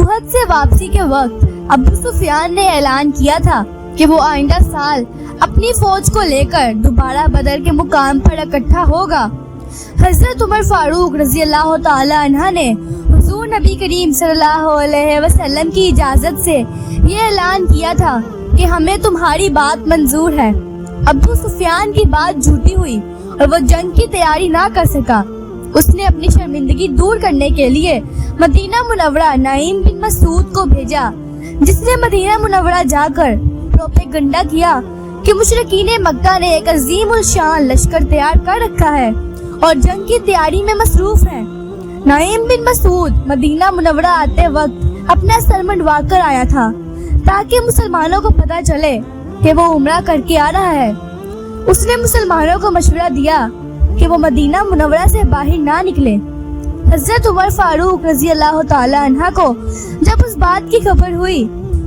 उहद से वापसी के वक्त अबू सुफियान ने ऐलान किया था कि वो आइंदा साल अपनी फौज को लेकर दोबारा बदर के मुकाम पर इकट्ठा होगा। हजरत उमर फारूक रजी अल्लाह ताला अन्हा ने हुजूर नबी करीम सल्लल्लाहु अलैहि वसल्लम की इजाजत से ये ऐलान किया था कि हमें तुम्हारी बात मंजूर है। अबू सुफियान की बात झूठी हुई और वो जंग की तैयारी ना कर सका। उसने अपनी शर्मिंदगी दूर करने के लिए मदीना मुनव्वरा नईम बिन मसूद को भेजा, जिसने मदीना मुनव्वरा जाकर प्रोपेगेंडा किया कि मुशरिकीन मक्का ने एक अजीम उल शान लश्कर तैयार कर रखा है और जंग की तैयारी में मसरूफ है। नईम बिन मसूद मदीना मुनव्वरा आते वक्त अपना सर मंडवा कर आया था ताकि मुसलमानों को पता चले कि वो उम्रा करके आ रहा है। उसने मुसलमानों को मशवरा दिया कि वो मदीना मुनव्वरा से बाहर ना निकले। हजरत उमर फारूक रजी अल्लाह ताला अन्हा को जब उस बात की खबर हुई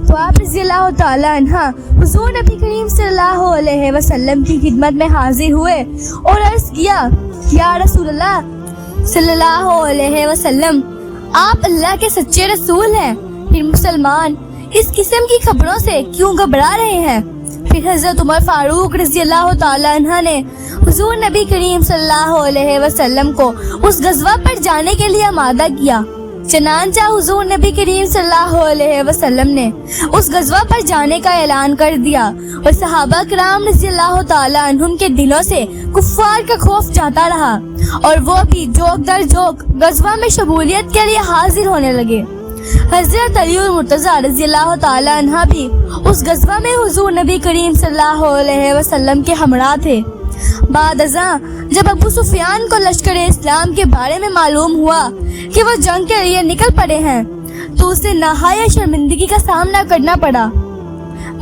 तो आप रजी अल्लाह ताला अन्हा हुजूर नबी करीम सल्लल्लाहु अलैहि वसल्लम की खिदमत में हाजिर हुए और अर्ज किया, या रसूलल्लाह सल्लल्लाहु अलैहि वसल्लम, आप अल्लाह के सच्चे रसूल हैं, फिर मुसलमान इस किस्म की खबरों से क्यों घबरा रहे हैं? फिर हजरत उमर फारूक रजी अल्लाह ताला अन्हा ने हुजूर नबी करीम सल्लल्लाहु अलैहि वसल्लम को उस गज़वा पर जाने के लिए आमादा किया। चनांचा हुजूर नबी करीम सल्लल्लाहु अलैहि वसल्लम ने उस गज़वा पर जाने का ऐलान कर दिया और सहाबा किराम रज़ी अल्लाह ताला अन्हुम के दिलों से कुफ्फार का खौफ जाता रहा और वो भी जोक दर जोक गज़वा में शमूलियत के लिए हाजिर होने लगे। हजरत अली मुर्तज़ा रज़ी अल्लाह ताला अन्हा भी उस गज़वा में हुजूर नबी करीम सल्लल्लाहु अलैहि वसल्लम के हमरा थे। बाद अज़ां जब अबू सुफियान को लश्कर इस्लाम के बारे में मालूम हुआ कि वो जंग के लिए निकल पड़े हैं तो उसे नहायत शर्मिंदगी का सामना करना पड़ा।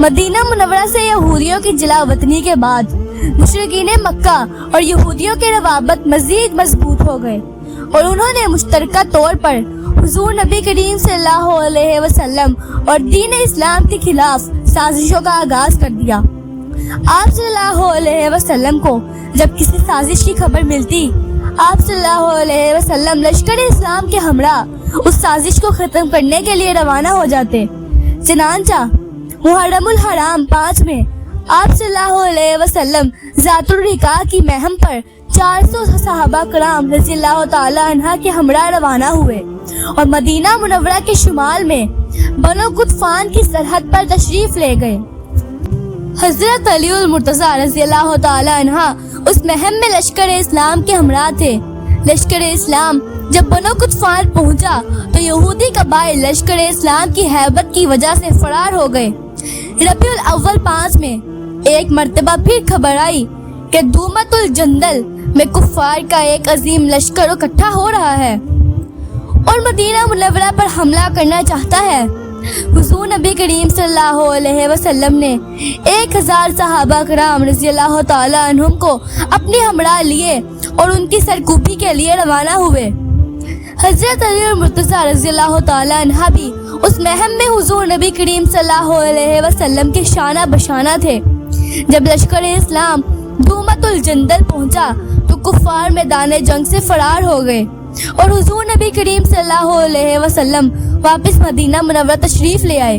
मदीना मुनव्वरा से यहूदियों की जलावतनी के बाद मुशरिकीन मक्का और यहूदियों के रवाबत मजीद मजबूत हो गए और उन्होंने मुश्तरका तौर पर हुजूर नबी करीम सल्लल्लाहु अलैहि वसल्लम और दीन इस्लाम के खिलाफ साजिशों का आगाज कर दिया। आप सल्लल्लाहु अलैहि वसल्लम को जब किसी साजिश की खबर मिलती, आप सल्लल्लाहु अलैहि वसल्लम लश्कर इस्लाम के हमरा उस साजिश को खत्म करने के लिए रवाना हो जाते। चनांचा मुहर्रमुल हराम 5 में आप सल्लल्लाहु अलैहि वसल्लम ज़ातुल रिका की महम पर 400 सहाबा कराम रज़ी अल्लाह ताला अन्हा के हमरा रवाना हुए और मदीना मुनव्वरा के शुमाल में बनो गुतफान की सरहद पर तशरीफ ले गए। हजरत अली मुर्तज़ा रज़ी अल्लाह ताला अन्हा उस महम में लश्कर इस्लाम के हमरा थे। लश्कर इस्लाम जब बनो गुतफान पहुंचा तो यहूदी कबाइल लश्कर इस्लाम की हैबत की वजह से फरार हो गए। रबीउल अव्वल 5 में एक मर्तबा फिर खबर आई कि दूमतुल जंदल में कुफ्फार का एक अजीम लश्कर इकट्ठा हो रहा है और मदीना मुनव्वरा पर हमला करना चाहता है। हुजूर नबी करीम सल्लल्लाहु अलैहि वसल्लम ने 1000 सहाबा कराम रज़ी अल्लाह ताला अन्हुम को अपने हमरा लिए और उनकी सरकूबी के लिए रवाना हुए। हजरत अली मुर्तज़ा रज़ी अल्लाह ताला अन्हा भी उस महम में हुजूर नबी करीम सल्लल्लाहु अलैहि वसल्लम के शाना बशाना थे। जब लश्कर इस्लाम दूमतुल जंदल पहुंचा तो कुफ्फार मैदान जंग से फरार हो गए और हुजूर नबी करीम सल्लल्लाहु अलैहि वसल्लम वापस मदीना मुनव्वरा तशरीफ ले आए।